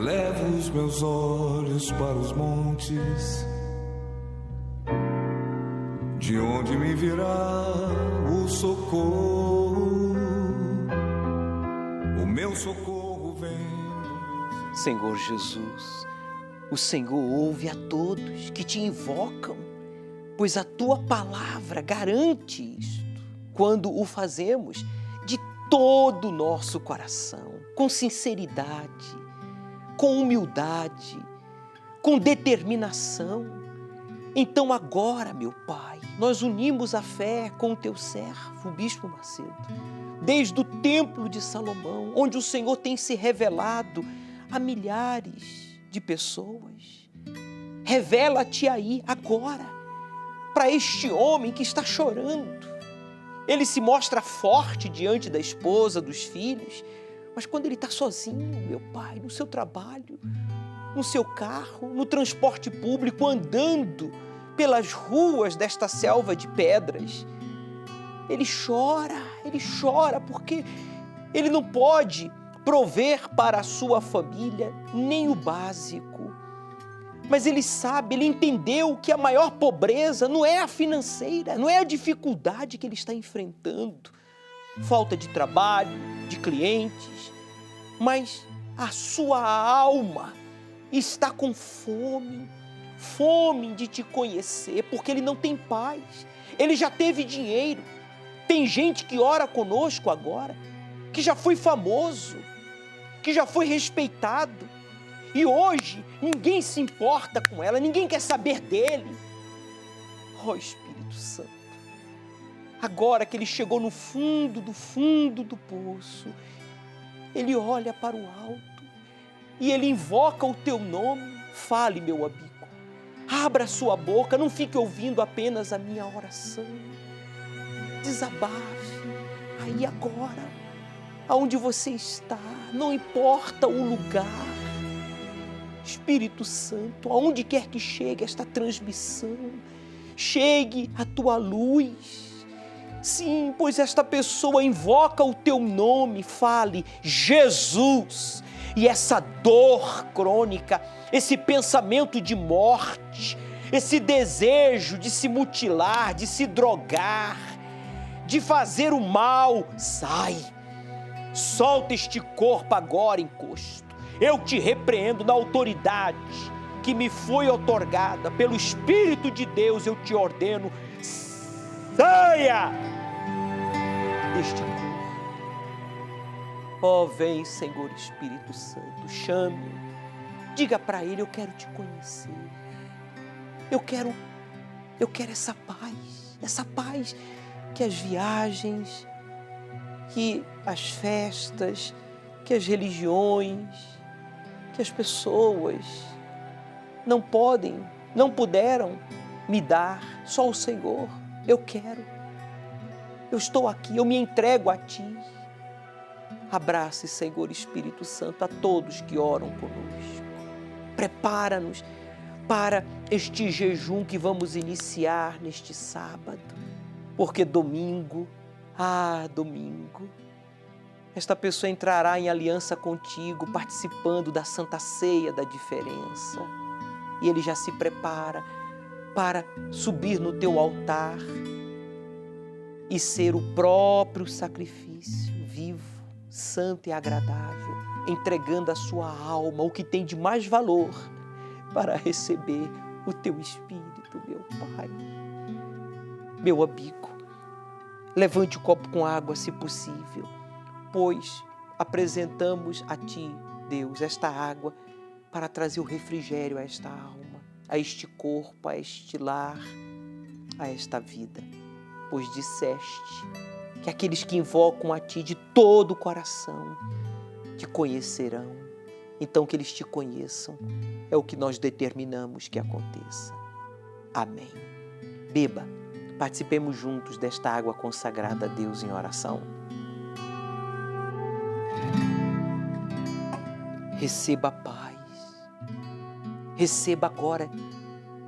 Elevo os meus olhos para os montes, de onde me virá o socorro? O meu socorro vem do... Senhor Jesus, o Senhor ouve a todos que te invocam, pois a tua palavra garante isto, quando o fazemos de todo o nosso coração, com sinceridade, com humildade, com determinação. Então agora, meu Pai, nós unimos a fé com o teu servo, o Bispo Macedo, desde o Templo de Salomão, onde o Senhor tem se revelado a milhares de pessoas. Revela-te aí, agora, para este homem que está chorando. Ele se mostra forte diante da esposa, dos filhos, mas quando ele está sozinho, meu Pai, no seu trabalho, no seu carro, no transporte público, andando pelas ruas desta selva de pedras, ele chora porque ele não pode prover para a sua família nem o básico. Mas ele sabe, ele entendeu que a maior pobreza não é a financeira, não é a dificuldade que ele está enfrentando, falta de trabalho, de clientes, mas a sua alma está com fome de te conhecer, porque ele não tem paz, ele já teve dinheiro. Tem gente que ora conosco agora, que já foi famoso, que já foi respeitado, e hoje ninguém se importa com ela, ninguém quer saber dele. Ó Espírito Santo, agora que ele chegou no fundo do poço, ele olha para o alto e ele invoca o teu nome. Fale, meu amigo, abra sua boca, não fique ouvindo apenas a minha oração. Desabafe aí agora, aonde você está, não importa o lugar. Espírito Santo, aonde quer que chegue esta transmissão, chegue a tua luz. Sim, pois esta pessoa invoca o teu nome, fale Jesus, e essa dor crônica, esse pensamento de morte, esse desejo de se mutilar, de se drogar, de fazer o mal, sai. Solta este corpo agora, encosto. Eu te repreendo na autoridade que me foi outorgada pelo Espírito de Deus. Eu te ordeno, saia deste corpo. Ó, vem, Senhor Espírito Santo, chame-o. Diga para ele, eu quero te conhecer. Eu quero essa paz que as viagens, que as festas, que as religiões, que as pessoas não puderam me dar. Só o Senhor. Eu quero. Eu estou aqui, eu me entrego a Ti. Abrace, Senhor Espírito Santo, a todos que oram conosco. Prepara-nos para este jejum que vamos iniciar neste sábado, porque domingo, esta pessoa entrará em aliança contigo, participando da Santa Ceia da diferença. E ele já se prepara para subir no teu altar e ser o próprio sacrifício vivo, santo e agradável, entregando a sua alma, o que tem de mais valor, para receber o teu Espírito, meu Pai. Meu amigo, levante o copo com água, se possível, pois apresentamos a Ti, Deus, esta água para trazer o refrigério a esta alma, a este corpo, a este lar, a esta vida. Pois disseste que aqueles que invocam a Ti de todo o coração te conhecerão. Então que eles te conheçam é o que nós determinamos que aconteça. Amém. Beba, participemos juntos desta água consagrada a Deus em oração. Receba a paz. Receba agora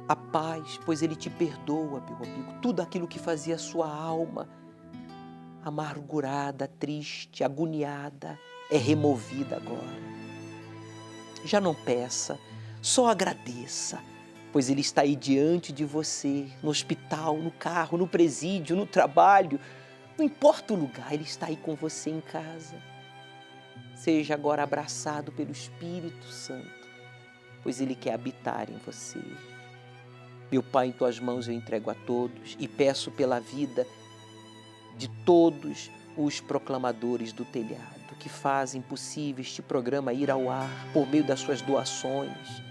a paz, pois Ele te perdoa, meu amigo. Tudo aquilo que fazia a sua alma amargurada, triste, agoniada, é removida agora. já não peça, só agradeça, pois Ele está aí diante de você, no hospital, no carro, no presídio, no trabalho, não importa o lugar, Ele está aí com você em casa. Seja agora abraçado pelo Espírito Santo, pois Ele quer habitar em você. Meu Pai, em Tuas mãos eu entrego a todos e peço pela vida de todos os proclamadores do telhado que fazem possível este programa ir ao ar por meio das suas doações.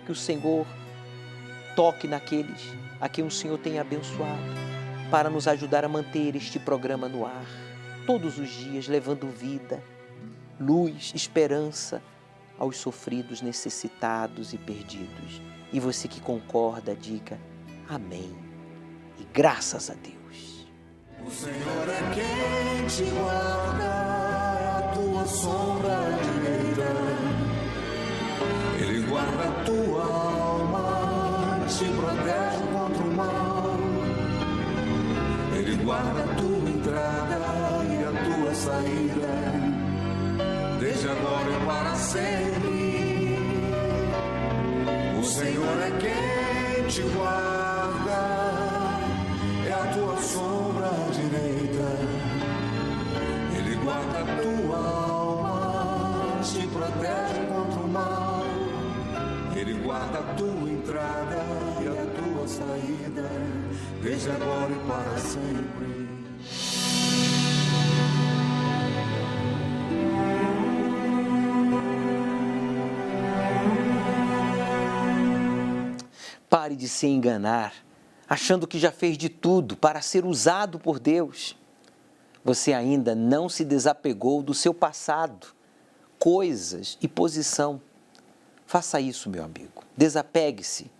Que o Senhor toque naqueles a quem o Senhor tem abençoado para nos ajudar a manter este programa no ar, todos os dias, levando vida, luz, esperança aos sofridos, necessitados e perdidos. E você que concorda, diga amém e graças a Deus. O Senhor é quem te guarda, é a tua sombra direita. Ele guarda a tua alma, te protege contra o mal. Ele guarda a tua entrada e a tua saída, desde agora e para sempre. O Senhor é quem te guarda, é a tua sombra direita. Ele guarda a tua alma, te protege contra o mal. Ele guarda a tua entrada e a tua saída, desde agora e para sempre. Pare de se enganar, achando que já fez de tudo para ser usado por Deus. Você ainda não se desapegou do seu passado, coisas e posição. Faça isso, meu amigo. Desapegue-se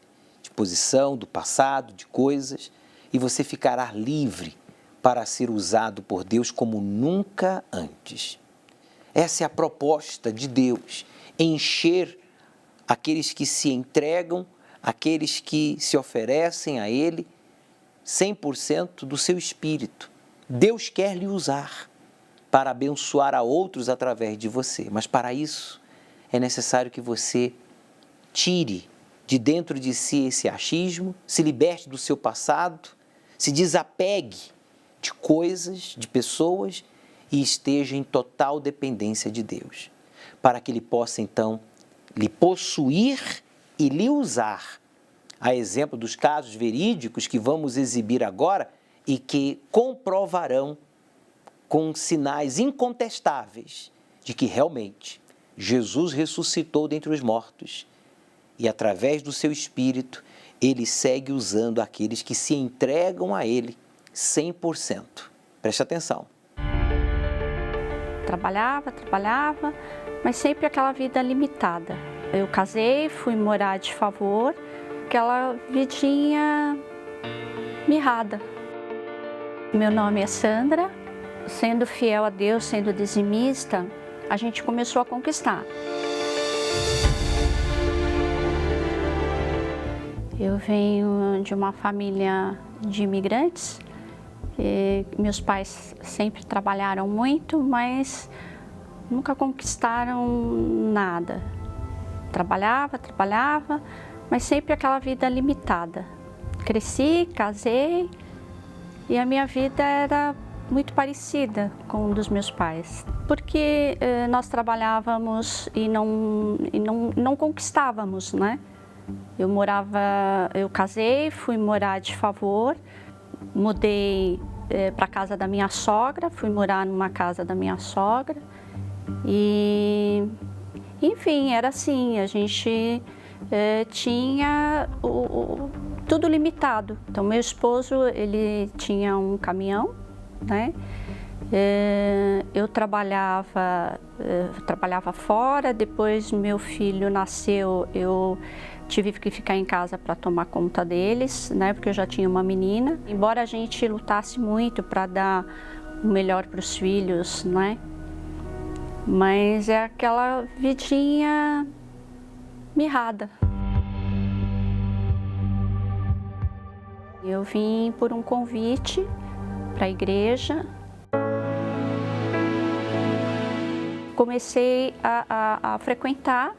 de posição, do passado, de coisas, e você ficará livre para ser usado por Deus como nunca antes. Essa é a proposta de Deus, encher aqueles que se entregam, aqueles que se oferecem a Ele 100% do seu espírito. Deus quer lhe usar para abençoar a outros através de você, mas para isso é necessário que você tire de dentro de si esse achismo, se liberte do seu passado, se desapegue de coisas, de pessoas e esteja em total dependência de Deus, para que Ele possa então lhe possuir e lhe usar, a exemplo dos casos verídicos que vamos exibir agora e que comprovarão com sinais incontestáveis de que realmente Jesus ressuscitou dentre os mortos e através do seu Espírito Ele segue usando aqueles que se entregam a Ele 100%. Preste atenção. Trabalhava, mas sempre aquela vida limitada. Eu casei, fui morar de favor, aquela vidinha mirrada. Meu nome é Sandra, sendo fiel a Deus, sendo dizimista, a gente começou a conquistar. Eu venho de uma família de imigrantes, meus pais sempre trabalharam muito, mas nunca conquistaram nada. Trabalhava, mas sempre aquela vida limitada. Cresci, casei e a minha vida era muito parecida com a dos meus pais, porque nós trabalhávamos e não conquistávamos, né? Eu casei, fui morar de favor, mudei para a casa da minha sogra, fui morar numa casa da minha sogra e, enfim, era assim, a gente tinha tudo limitado. Então, meu esposo, ele tinha um caminhão, né? Eu trabalhava fora, depois meu filho nasceu, eu tive que ficar em casa para tomar conta deles, né? Porque eu já tinha uma menina. Embora a gente lutasse muito para dar o melhor para os filhos, né? Mas é aquela vidinha mirrada. Eu vim por um convite para a igreja. Comecei a frequentar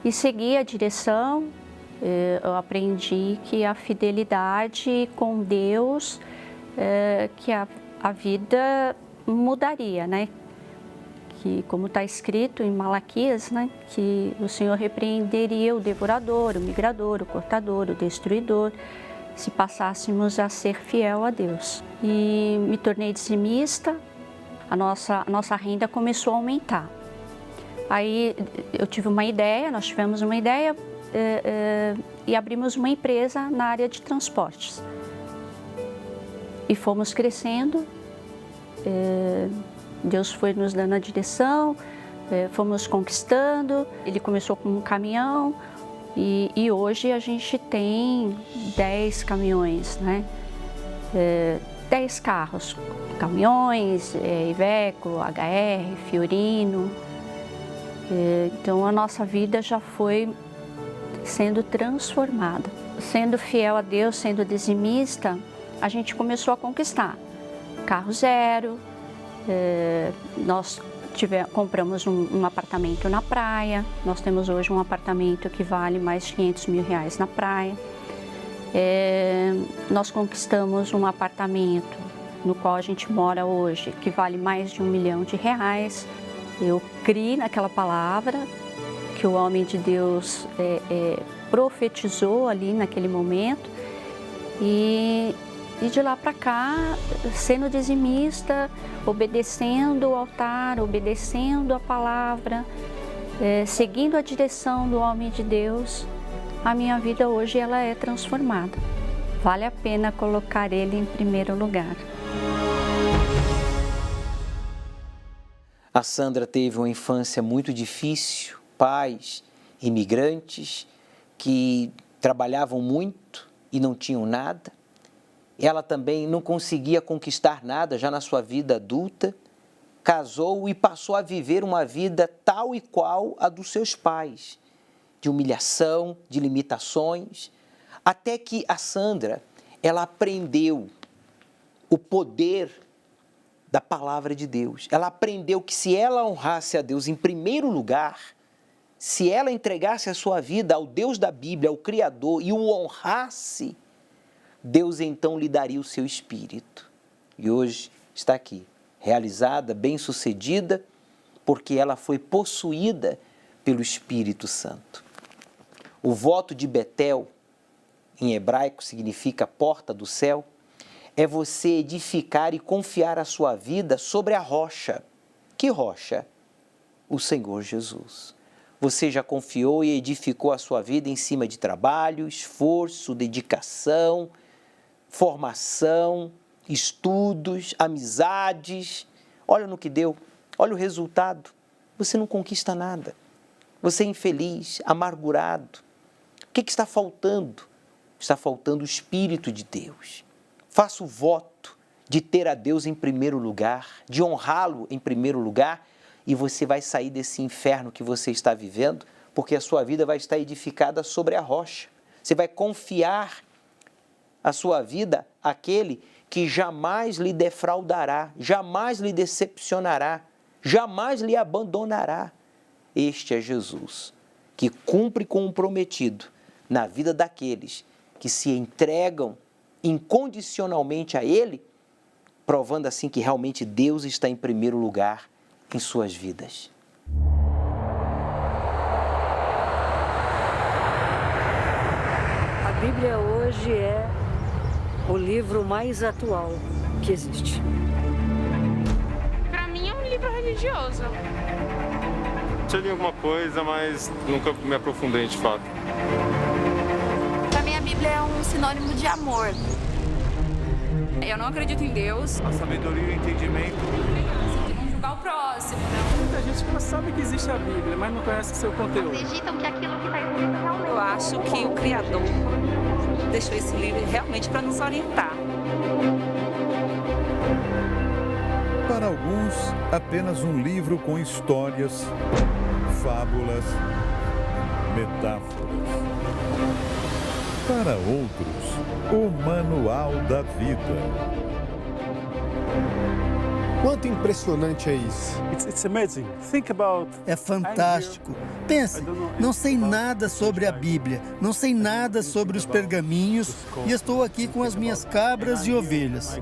e segui a direção. Eu aprendi que a fidelidade com Deus, que a vida mudaria, né? Que, como está escrito em Malaquias, né? Que o Senhor repreenderia o devorador, o migrador, o cortador, o destruidor, se passássemos a ser fiel a Deus. E me tornei dizimista, a nossa renda começou a aumentar. Aí eu tive uma ideia, nós tivemos uma ideia e abrimos uma empresa na área de transportes. E fomos crescendo, Deus foi nos dando a direção, fomos conquistando. Ele começou com um caminhão e hoje a gente tem 10 caminhões, né? 10 carros, caminhões, Iveco, HR, Fiorino. Então a nossa vida já foi sendo transformada. Sendo fiel a Deus, sendo dizimista, a gente começou a conquistar. Carro zero, nós compramos um apartamento na praia, nós temos hoje um apartamento que vale mais de R$500 mil na praia. Nós conquistamos um apartamento no qual a gente mora hoje, que vale mais de R$1 milhão. Eu criei naquela palavra que o homem de Deus profetizou ali naquele momento e de lá para cá, sendo dizimista, obedecendo o altar, obedecendo a palavra, seguindo a direção do homem de Deus, a minha vida hoje ela é transformada. Vale a pena colocar Ele em primeiro lugar. A Sandra teve uma infância muito difícil, pais imigrantes que trabalhavam muito e não tinham nada. Ela também não conseguia conquistar nada já na sua vida adulta, casou e passou a viver uma vida tal e qual a dos seus pais, de humilhação, de limitações, até que a Sandra, ela aprendeu o poder da palavra de Deus. Ela aprendeu que se ela honrasse a Deus em primeiro lugar, se ela entregasse a sua vida ao Deus da Bíblia, ao Criador, e o honrasse, Deus então lhe daria o seu espírito. E hoje está aqui, realizada, bem-sucedida, porque ela foi possuída pelo Espírito Santo. O voto de Betel, em hebraico, significa porta do céu, é você edificar e confiar a sua vida sobre a rocha. Que rocha? O Senhor Jesus. Você já confiou e edificou a sua vida em cima de trabalho, esforço, dedicação, formação, estudos, amizades. Olha no que deu, olha o resultado. Você não conquista nada. Você é infeliz, amargurado. O que está faltando? Está faltando o Espírito de Deus. Faça o voto de ter a Deus em primeiro lugar, de honrá-lo em primeiro lugar, e você vai sair desse inferno que você está vivendo, porque a sua vida vai estar edificada sobre a rocha. Você vai confiar a sua vida àquele que jamais lhe defraudará, jamais lhe decepcionará, jamais lhe abandonará. Este é Jesus, que cumpre com o prometido na vida daqueles que se entregam incondicionalmente a Ele, provando assim que realmente Deus está em primeiro lugar em suas vidas. A Bíblia hoje é o livro mais atual que existe. Para mim é um livro religioso. Já li alguma coisa, mas nunca me aprofundei de fato. Para mim a Bíblia é um sinônimo de amor. Eu não acredito em Deus. A sabedoria e o entendimento. De não julgar o próximo. Muita gente que sabe que existe a Bíblia, mas não conhece o seu conteúdo. Acreditam que aquilo que está escrito realmente. Eu acho que o Criador deixou esse livro realmente para nos orientar. Para alguns, apenas um livro com histórias, fábulas, metáforas. Para outros, o Manual da Vida. Quanto impressionante é isso? É fantástico. Pense, não sei nada sobre a Bíblia, não sei nada sobre os pergaminhos e estou aqui com as minhas cabras e ovelhas.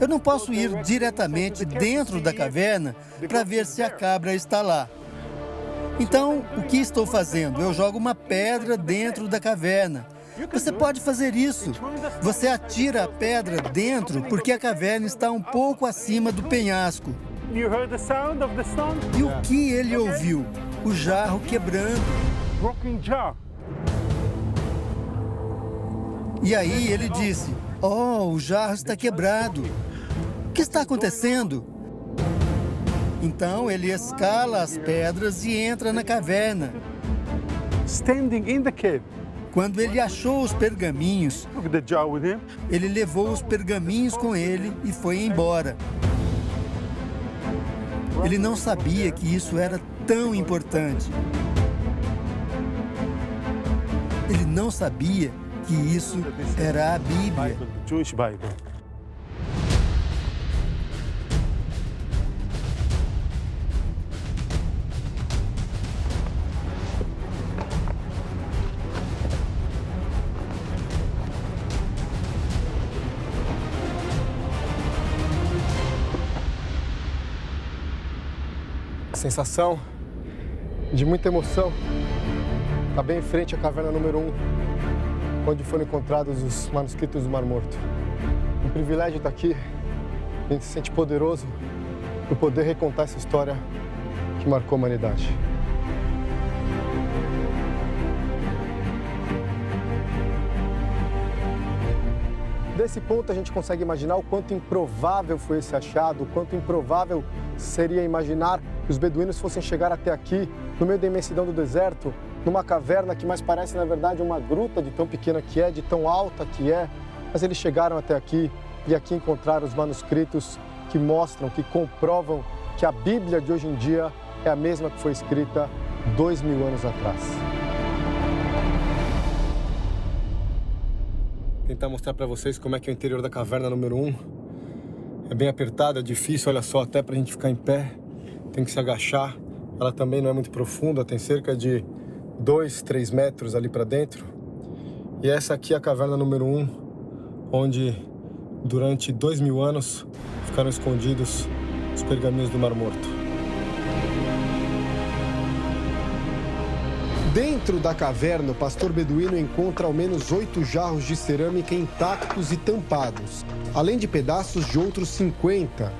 Eu não posso ir diretamente dentro da caverna para ver se a cabra está lá. Então, o que estou fazendo? Eu jogo uma pedra dentro da caverna. Você pode fazer isso. Você atira a pedra dentro porque a caverna está um pouco acima do penhasco. E o que ele ouviu? O jarro quebrando. E aí ele disse: "Oh, o jarro está quebrado. O que está acontecendo?" Então ele escala as pedras e entra na caverna. Quando ele achou os pergaminhos, ele levou os pergaminhos com ele e foi embora. Ele não sabia que isso era tão importante. Ele não sabia que isso era a Bíblia. Sensação de muita emoção. Está bem em frente à caverna número 1, onde foram encontrados os manuscritos do Mar Morto. Um privilégio estar aqui. A gente se sente poderoso por poder recontar essa história que marcou a humanidade. Desse ponto, a gente consegue imaginar o quanto improvável foi esse achado, o quanto improvável seria imaginar que os beduínos fossem chegar até aqui, no meio da imensidão do deserto, numa caverna que mais parece, na verdade, uma gruta de tão pequena que é, de tão alta que é. Mas eles chegaram até aqui e aqui encontraram os manuscritos que mostram, que comprovam que a Bíblia de hoje em dia é a mesma que foi escrita 2000 anos atrás. Tentar mostrar para vocês como é que é o interior da caverna número 1. É bem apertado, é difícil, olha só, até pra gente ficar em pé, tem que se agachar. Ela também não é muito profunda, tem cerca de 2, 3 metros ali para dentro. E essa aqui é a caverna número 1, onde durante 2000 anos ficaram escondidos os pergaminhos do Mar Morto. Dentro da caverna, o pastor beduíno encontra ao menos 8 jarros de cerâmica intactos e tampados, além de pedaços de outros 50.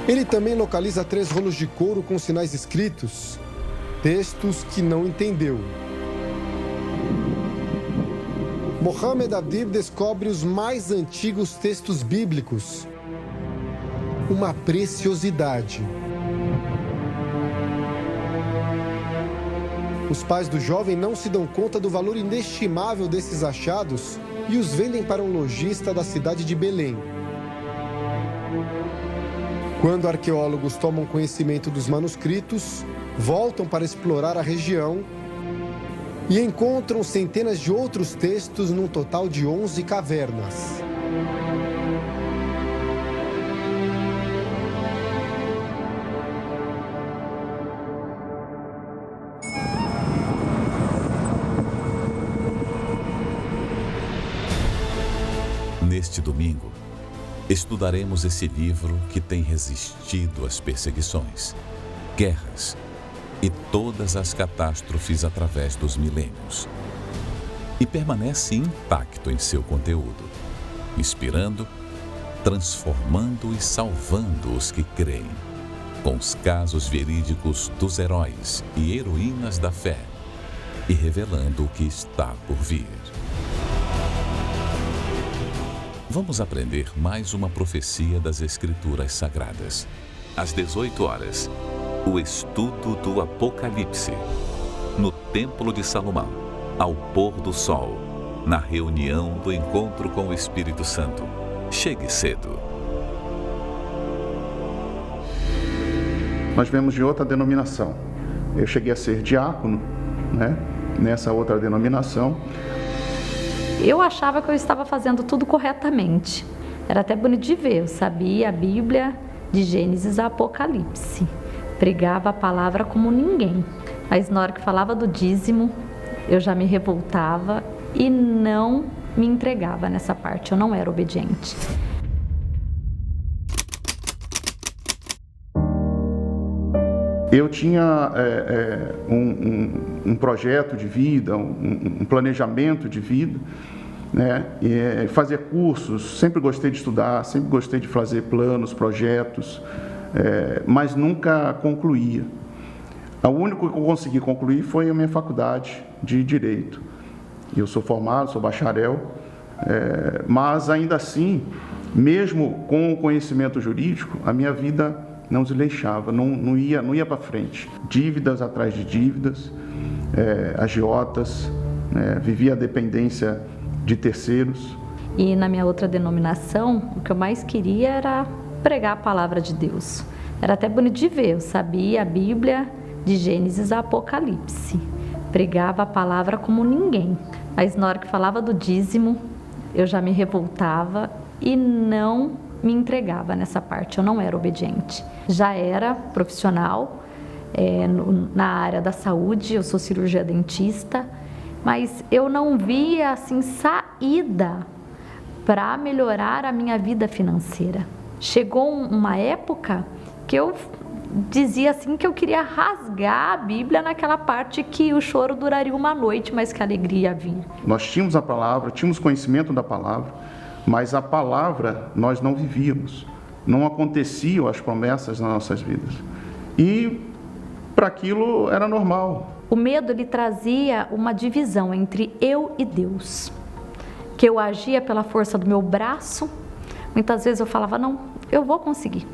Ele também localiza 3 rolos de couro com sinais escritos, textos que não entendeu. Mohamed Adib descobre os mais antigos textos bíblicos, uma preciosidade. Os pais do jovem não se dão conta do valor inestimável desses achados e os vendem para um lojista da cidade de Belém. Quando arqueólogos tomam conhecimento dos manuscritos, voltam para explorar a região e encontram centenas de outros textos num total de 11 cavernas. Neste domingo, estudaremos esse livro que tem resistido às perseguições, guerras e todas as catástrofes através dos milênios. E permanece intacto em seu conteúdo, inspirando, transformando e salvando os que creem, com os casos verídicos dos heróis e heroínas da fé, e revelando o que está por vir. Vamos aprender mais uma profecia das Escrituras Sagradas. Às 18 horas, o estudo do Apocalipse, no Templo de Salomão, ao pôr do sol, na reunião do encontro com o Espírito Santo. Chegue cedo. Nós viemos de outra denominação. Eu cheguei a ser diácono, nessa outra denominação. Eu achava que eu estava fazendo tudo corretamente. Era até bonito de ver, eu sabia a Bíblia de Gênesis a Apocalipse. Pregava a palavra como ninguém. Mas na hora que falava do dízimo, eu já me revoltava e não me entregava nessa parte, eu não era obediente. Eu tinha um projeto de vida, um planejamento de vida, né? Fazer cursos, sempre gostei de estudar, sempre gostei de fazer planos, projetos, mas nunca concluía. O único que eu consegui concluir foi a minha faculdade de Direito. Eu sou formado, sou bacharel, mas ainda assim, mesmo com o conhecimento jurídico, a minha vida não desleixava, não ia para frente. Dívidas atrás de dívidas, agiotas, vivia a dependência de terceiros. E na minha outra denominação, o que eu mais queria era pregar a palavra de Deus. Era até bonito de ver, eu sabia a Bíblia de Gênesis a Apocalipse. Pregava a palavra como ninguém. Mas na hora que falava do dízimo, eu já me revoltava e não me entregava nessa parte, eu não era obediente. Já era profissional na área da saúde, eu sou cirurgia dentista, mas eu não via assim saída para melhorar a minha vida financeira. Chegou uma época que eu dizia assim que eu queria rasgar a Bíblia naquela parte que o choro duraria uma noite, mas que a alegria ia vir. Nós tínhamos a palavra, tínhamos conhecimento da palavra, mas a palavra nós não vivíamos. Não aconteciam as promessas nas nossas vidas. E para aquilo era normal. O medo, ele trazia uma divisão entre eu e Deus. Que eu agia pela força do meu braço. Muitas vezes eu falava, não, eu vou conseguir.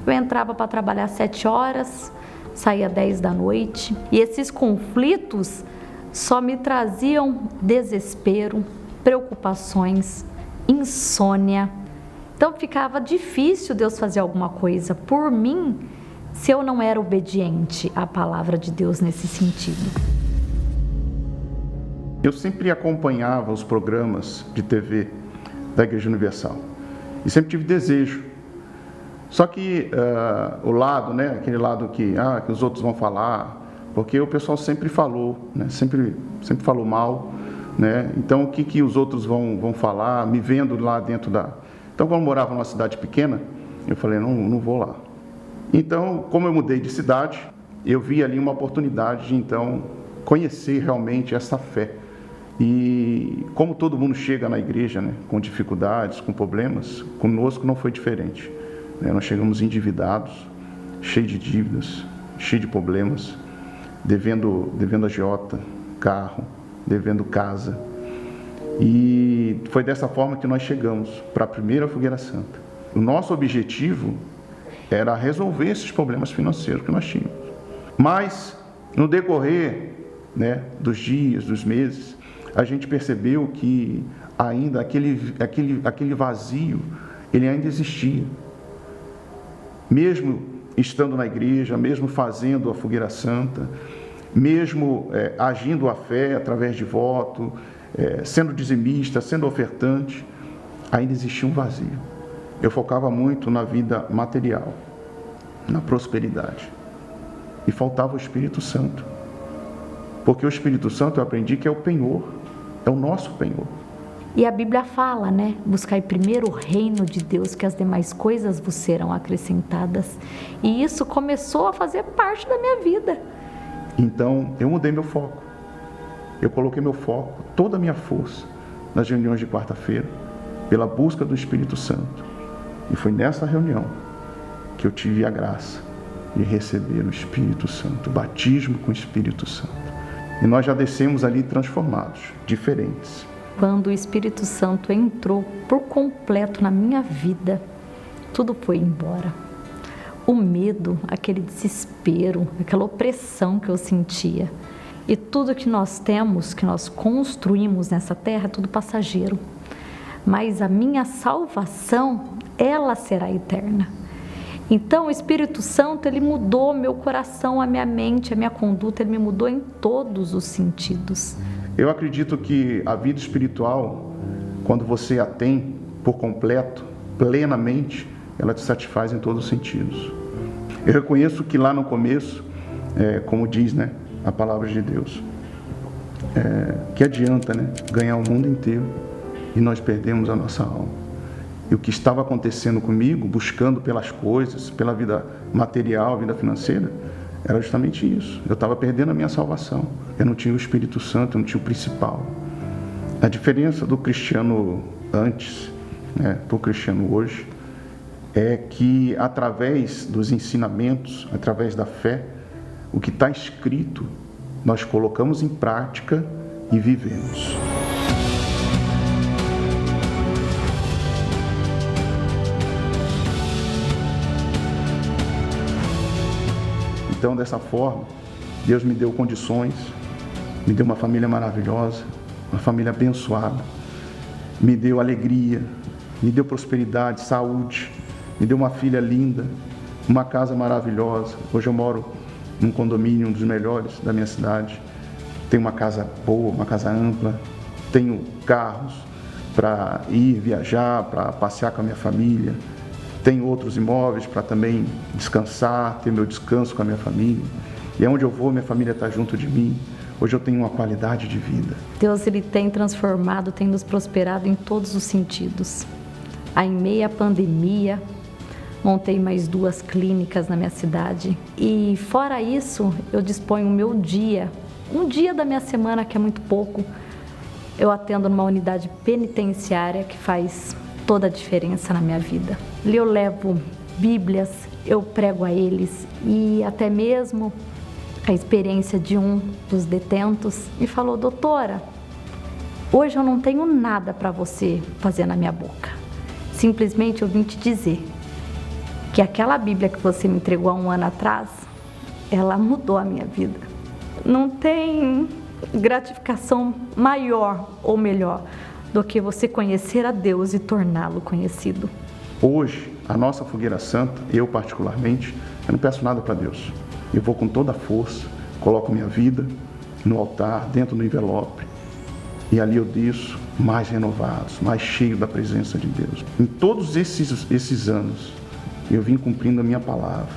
Eu entrava para trabalhar 7 horas, saía 10 da noite. E esses conflitos só me traziam desespero, preocupações, insônia. Então ficava difícil Deus fazer alguma coisa por mim se eu não era obediente à palavra de Deus nesse sentido. Eu sempre acompanhava os programas de TV da Igreja Universal e sempre tive desejo. Só que o lado, né, aquele lado que os outros vão falar, porque o pessoal sempre falou, né, sempre falou mal, né? Então o que os outros vão falar, me vendo lá dentro da... Então quando eu morava numa cidade pequena, eu falei, não vou lá. Então, como eu mudei de cidade, eu vi ali uma oportunidade de então conhecer realmente essa fé. E como todo mundo chega na igreja, né, com dificuldades, com problemas, conosco não foi diferente. Nós chegamos endividados, cheios de dívidas, cheios de problemas, devendo agiota, carro, devendo casa. E foi dessa forma que nós chegamos para a primeira Fogueira Santa. O nosso objetivo era resolver esses problemas financeiros que nós tínhamos. Mas, no decorrer, né, dos dias, dos meses, a gente percebeu que ainda aquele vazio, ele ainda existia. Mesmo estando na igreja, mesmo fazendo a Fogueira Santa, mesmo agindo a fé através de voto, sendo dizimista, sendo ofertante, ainda existia um vazio. Eu focava muito na vida material, na prosperidade. E faltava o Espírito Santo. Porque o Espírito Santo eu aprendi que é o penhor, é o nosso penhor. E a Bíblia fala, né? Buscai primeiro o reino de Deus, que as demais coisas vos serão acrescentadas. E isso começou a fazer parte da minha vida. Então, eu mudei meu foco. Eu coloquei meu foco, toda a minha força, nas reuniões de quarta-feira, pela busca do Espírito Santo. E foi nessa reunião que eu tive a graça de receber o Espírito Santo, o batismo com o Espírito Santo. E nós já descemos ali transformados, diferentes. Quando o Espírito Santo entrou por completo na minha vida, tudo foi embora. O medo, aquele desespero, aquela opressão que eu sentia. E tudo que nós temos, que nós construímos nessa terra, é tudo passageiro. Mas a minha salvação, ela será eterna. Então o Espírito Santo, ele mudou meu coração, a minha mente, a minha conduta, ele me mudou em todos os sentidos. Eu acredito que a vida espiritual, quando você a tem por completo, plenamente, ela te satisfaz em todos os sentidos. Eu reconheço que lá no começo, como diz, né, a palavra de Deus, que adianta, né, ganhar o mundo inteiro e nós perdemos a nossa alma. E o que estava acontecendo comigo, buscando pelas coisas, pela vida material, vida financeira, era justamente isso. Eu estava perdendo a minha salvação. Eu não tinha o Espírito Santo, eu não tinha o principal. A diferença do cristiano antes, né, para o cristiano hoje, é que através dos ensinamentos, através da fé, o que está escrito, nós colocamos em prática e vivemos. Então, dessa forma, Deus me deu condições, me deu uma família maravilhosa, uma família abençoada, me deu alegria, me deu prosperidade, saúde, me deu uma filha linda, uma casa maravilhosa. Hoje eu moro num condomínio, um dos melhores da minha cidade. Tenho uma casa boa, uma casa ampla, tenho carros para ir viajar, para passear com a minha família. Tenho outros imóveis para também descansar, ter meu descanso com a minha família. E aonde eu vou, minha família está junto de mim. Hoje eu tenho uma qualidade de vida. Deus, Ele tem transformado, tem nos prosperado em todos os sentidos. Aí, em meio à pandemia, montei mais 2 clínicas na minha cidade. E fora isso, eu disponho o meu dia, um dia da minha semana, que é muito pouco, eu atendo numa unidade penitenciária que faz toda a diferença na minha vida. Ali eu levo Bíblias, eu prego a eles e até mesmo a experiência de um dos detentos me falou: doutora, hoje eu não tenho nada para você fazer na minha boca. Simplesmente eu vim te dizer que aquela Bíblia que você me entregou há 1 ano atrás, ela mudou a minha vida. Não tem gratificação maior ou melhor do que você conhecer a Deus e torná-lo conhecido. Hoje, a nossa Fogueira Santa, eu particularmente, eu não peço nada para Deus. Eu vou com toda a força, coloco minha vida no altar, dentro do envelope, e ali eu desço mais renovados, mais cheio da presença de Deus. Em todos esses anos, eu vim cumprindo a minha palavra,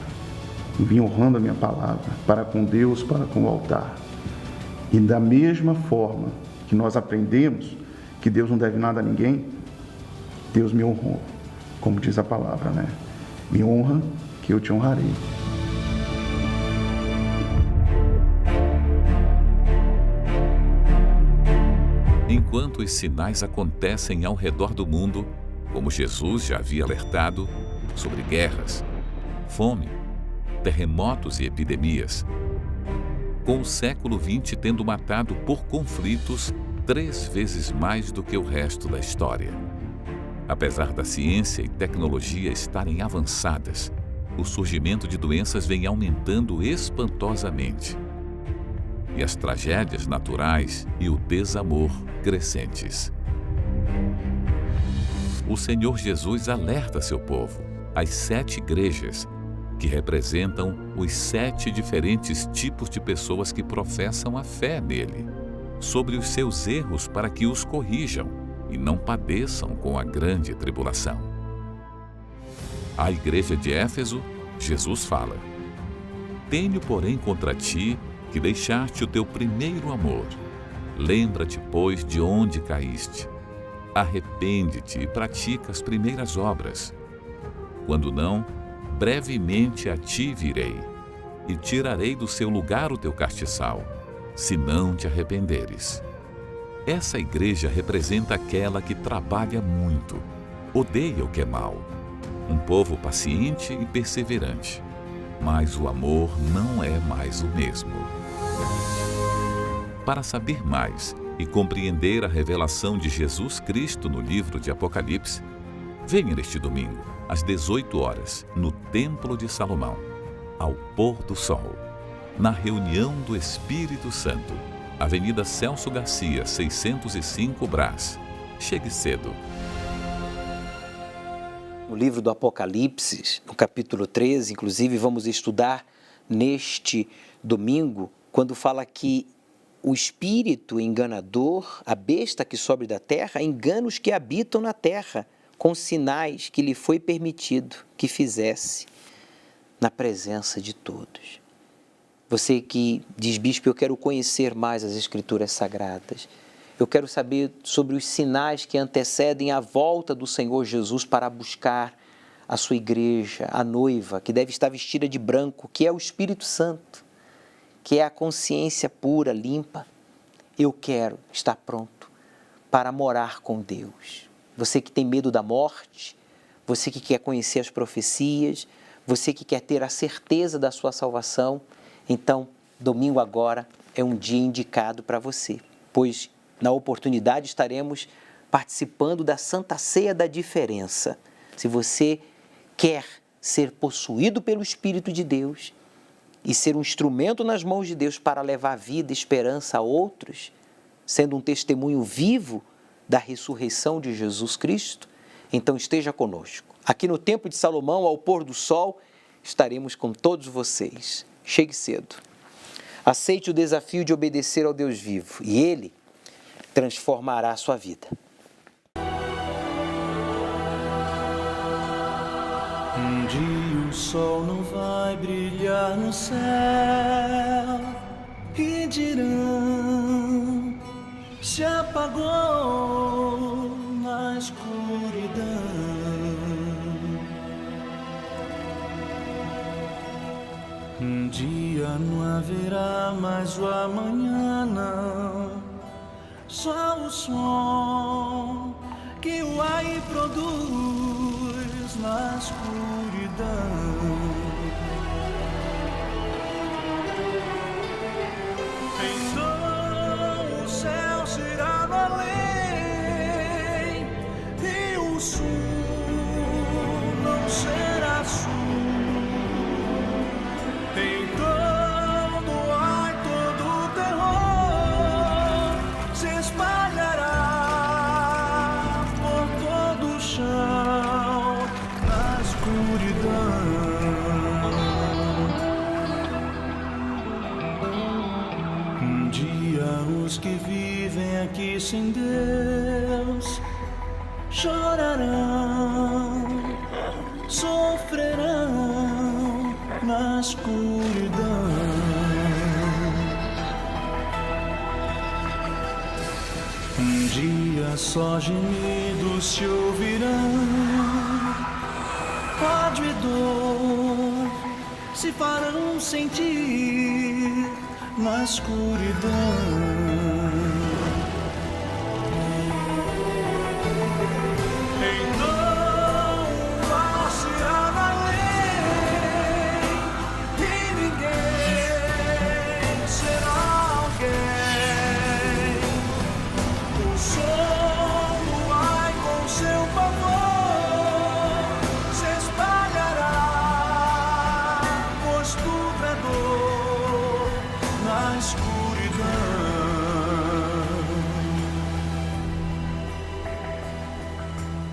eu vim honrando a minha palavra, para com Deus, para com o altar. E da mesma forma que nós aprendemos que Deus não deve nada a ninguém, Deus me honrou, como diz a palavra, né? Me honra, que eu te honrarei. Enquanto os sinais acontecem ao redor do mundo, como Jesus já havia alertado, sobre guerras, fome, terremotos e epidemias, com o século XX tendo matado por conflitos 3 vezes mais do que o resto da história. Apesar da ciência e tecnologia estarem avançadas, o surgimento de doenças vem aumentando espantosamente. E as tragédias naturais e o desamor crescentes. O Senhor Jesus alerta seu povo, as 7 igrejas, que representam os 7 diferentes tipos de pessoas que professam a fé nele, sobre os seus erros para que os corrijam e não padeçam com a grande tribulação. À igreja de Éfeso, Jesus fala: tenho, porém, contra ti que deixaste o teu primeiro amor. Lembra-te, pois, de onde caíste. Arrepende-te e pratica as primeiras obras. Quando não, brevemente a ti virei, e tirarei do seu lugar o teu castiçal, se não te arrependeres. Essa igreja representa aquela que trabalha muito, odeia o que é mal, um povo paciente e perseverante, mas o amor não é mais o mesmo. Para saber mais e compreender a revelação de Jesus Cristo no livro de Apocalipse, venha neste domingo, às 18 horas, no Templo de Salomão, ao pôr do sol, na reunião do Espírito Santo, Avenida Celso Garcia, 605 Brás. Chegue cedo. No livro do Apocalipse, no capítulo 13, inclusive, vamos estudar neste domingo, quando fala que o espírito enganador, a besta que sobe da terra, engana os que habitam na terra, com sinais que lhe foi permitido que fizesse na presença de todos. Você que diz, bispo, eu quero conhecer mais as Escrituras Sagradas. Eu quero saber sobre os sinais que antecedem a volta do Senhor Jesus para buscar a sua igreja, a noiva, que deve estar vestida de branco, que é o Espírito Santo, que é a consciência pura, limpa. Eu quero estar pronto para morar com Deus. Você que tem medo da morte, você que quer conhecer as profecias, você que quer ter a certeza da sua salvação, então, domingo agora é um dia indicado para você, pois na oportunidade estaremos participando da Santa Ceia da Diferença. Se você quer ser possuído pelo Espírito de Deus e ser um instrumento nas mãos de Deus para levar vida e esperança a outros, sendo um testemunho vivo da ressurreição de Jesus Cristo, então esteja conosco. Aqui no Templo de Salomão, ao pôr do sol, estaremos com todos vocês. Chegue cedo. Aceite o desafio de obedecer ao Deus vivo e Ele transformará a sua vida. Um dia o sol não vai brilhar no céu e dirão, se apagou na escuridão. Um dia não haverá mais o amanhã, não, só o som que o ar produz na escuridão. Então o céu será no além e o sul não será sul. Então do ar todo o terror se espalhará por todo o chão na escuridão. Um dia os que vivem aqui sem Deus chorarão, sofrerão na escuridão. Um dia só gemidos se ouvirão, ódio e dor se farão sentir na escuridão.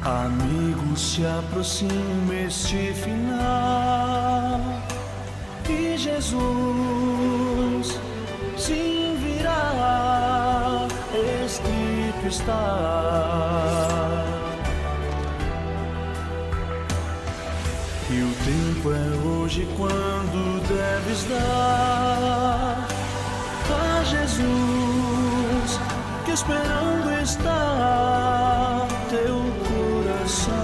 Amigos, se aproxima este final e Jesus sim virá, escrito está. E o tempo é hoje quando deves dar a Jesus, que esperando está teu coração.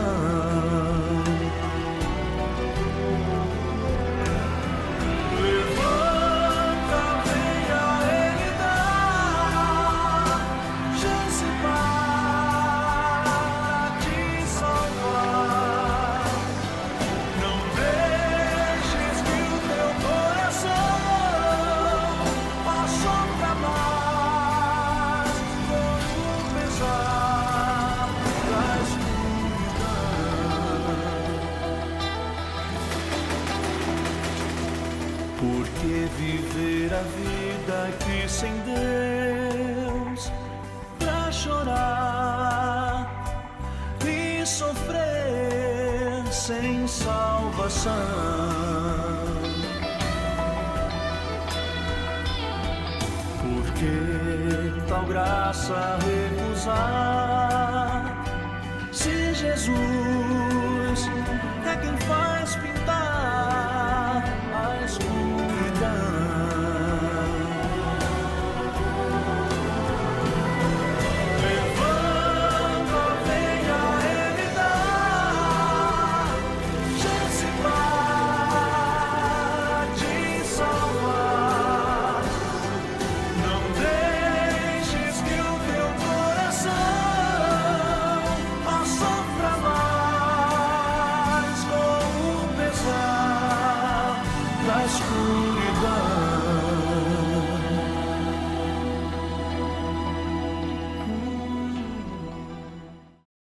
Levanta, venha, Ele dá chance para te salvar. Não deixes que o teu coração passou pra mais todo o pesar da escuridão. Porque viver a vida aqui sem Deus, pra chorar e sofrer sem salvação. Porque que tal graça recusar? Se Jesus é quem faz pintar a escuridão. Levanta, venha Ele dar chance para te salvar. Não deixes que o teu coração sofra mais com o pesar da escuridão.